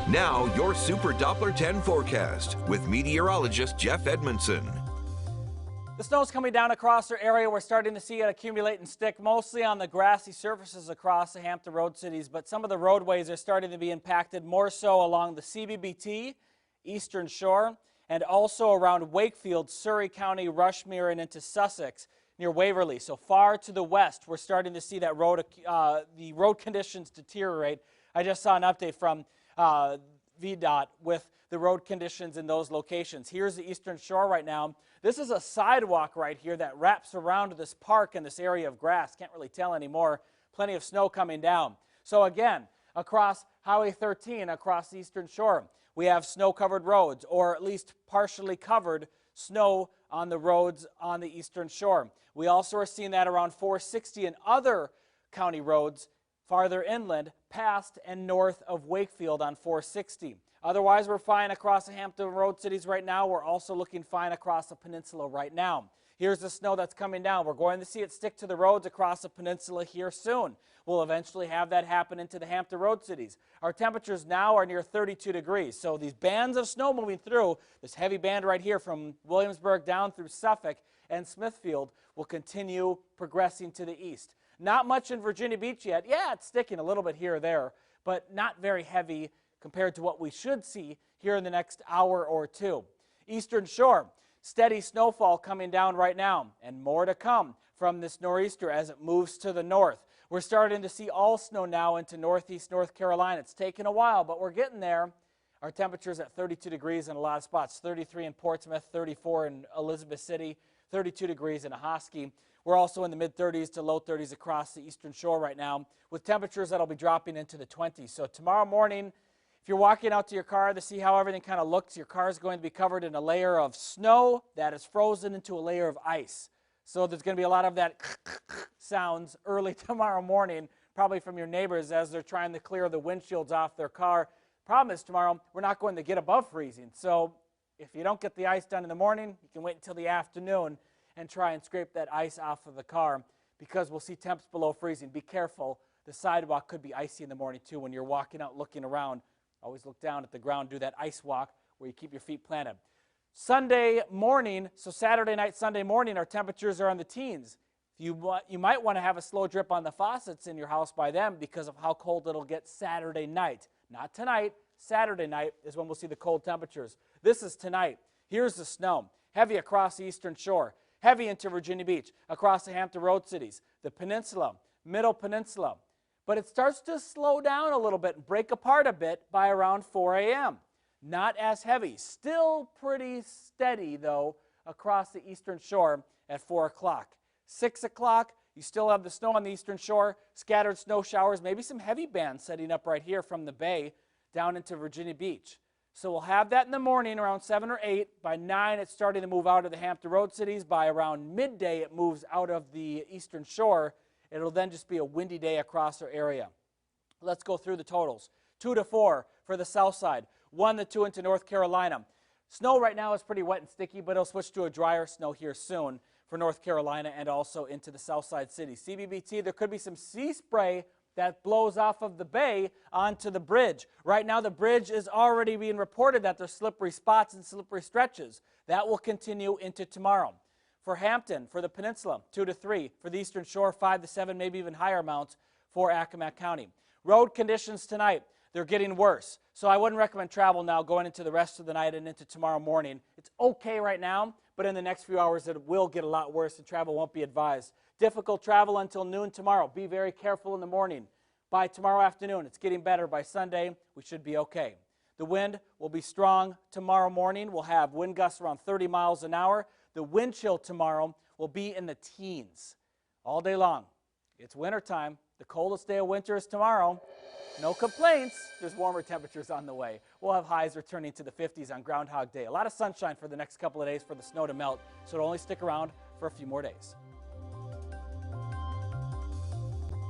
Now, your Super Doppler 10 forecast with meteorologist Jeff Edmondson. The snow's coming down across our area. We're starting to see it accumulate and stick mostly on the grassy surfaces across the Hampton Roads cities, but some of the roadways are starting to be impacted more so along the CBBT, Eastern Shore, and also around Wakefield, Surrey County, Rushmere, and into Sussex near Waverly. So far to the west, we're starting to see that the road conditions deteriorate. I just saw an update from VDOT with the road conditions in those locations. Here's the Eastern Shore right now. This is a sidewalk right here that wraps around this park and this area of grass. Can't really tell anymore. Plenty of snow coming down. So again, across Highway 13, across the Eastern Shore, we have snow-covered roads, or at least partially covered snow on the roads on the Eastern Shore. We also are seeing that around 460 and other county roads farther inland, past and north of Wakefield on 460. Otherwise, we're fine across the Hampton Roads cities right now. We're also looking fine across the peninsula right now. Here's the snow that's coming down. We're going to see it stick to the roads across the peninsula here soon. We'll eventually have that happen into the Hampton Roads cities. Our temperatures now are near 32 degrees. So these bands of snow moving through, this heavy band right here from Williamsburg down through Suffolk and Smithfield, will continue progressing to the east. Not much in Virginia Beach yet. Yeah, it's sticking a little bit here or there, but not very heavy compared to what we should see here in the next hour or two. Eastern Shore, steady snowfall coming down right now, and more to come from this nor'easter as it moves to the north. We're starting to see all snow now into northeast North Carolina. It's taken a while, but we're getting there. Our temperatures at 32 degrees in a lot of spots, 33 in Portsmouth, 34 in Elizabeth City, 32 degrees in Ahoskie. We're also in the mid-30s to low 30s across the Eastern Shore right now, with temperatures that'll be dropping into the 20s. So tomorrow morning, if you're walking out to your car to see how everything kind of looks, your car is going to be covered in a layer of snow that is frozen into a layer of ice. So there's going to be a lot of that sounds early tomorrow morning, probably from your neighbors as they're trying to clear the windshields off their car. Problem is tomorrow, we're not going to get above freezing. So if you don't get the ice done in the morning, you can wait until the afternoon and try and scrape that ice off of the car, because we'll see temps below freezing. Be careful. The sidewalk could be icy in the morning too when you're walking out looking around. Always look down at the ground, do that ice walk where you keep your feet planted. Sunday morning, so Saturday night, Sunday morning, our temperatures are in the teens. You might want to have a slow drip on the faucets in your house by then because of how cold it'll get Saturday night. Not tonight. Saturday night is when we'll see the cold temperatures. This is tonight. Here's the snow. Heavy across the Eastern Shore. Heavy into Virginia Beach, across the Hampton Roads cities, the peninsula, middle peninsula. But it starts to slow down a little bit and break apart a bit by around 4 a.m. Not as heavy. Still pretty steady, though, across the Eastern Shore at 4 o'clock. 6 o'clock, you still have the snow on the Eastern Shore, scattered snow showers, maybe some heavy bands setting up right here from the bay down into Virginia Beach. So we'll have that in the morning around 7 or 8. By 9, it's starting to move out of the Hampton Roads cities. By around midday, it moves out of the Eastern Shore. It'll then just be a windy day across our area. Let's go through the totals. 2 to 4 for the south side. 1 to 2 into North Carolina. Snow right now is pretty wet and sticky, but it'll switch to a drier snow here soon for North Carolina and also into the south side cities. CBBT, there could be some sea spray that blows off of the bay onto the bridge. Right now, the bridge is already being reported that there's slippery spots and slippery stretches. That will continue into tomorrow. For Hampton, for the peninsula, 2 to 3. For the Eastern Shore, 5 to 7, maybe even higher amounts for Accomack County. Road conditions tonight, they're getting worse. So I wouldn't recommend travel now going into the rest of the night and into tomorrow morning. It's okay right now, but in the next few hours it will get a lot worse and travel won't be advised. Difficult travel until noon tomorrow. Be very careful in the morning. By tomorrow afternoon, it's getting better. By Sunday, we should be okay. The wind will be strong tomorrow morning. We'll have wind gusts around 30 miles an hour. The wind chill tomorrow will be in the teens all day long. It's wintertime. The coldest day of winter is tomorrow. No complaints. There's warmer temperatures on the way. We'll have highs returning to the 50s on Groundhog Day. A lot of sunshine for the next couple of days for the snow to melt, so it'll only stick around for a few more days.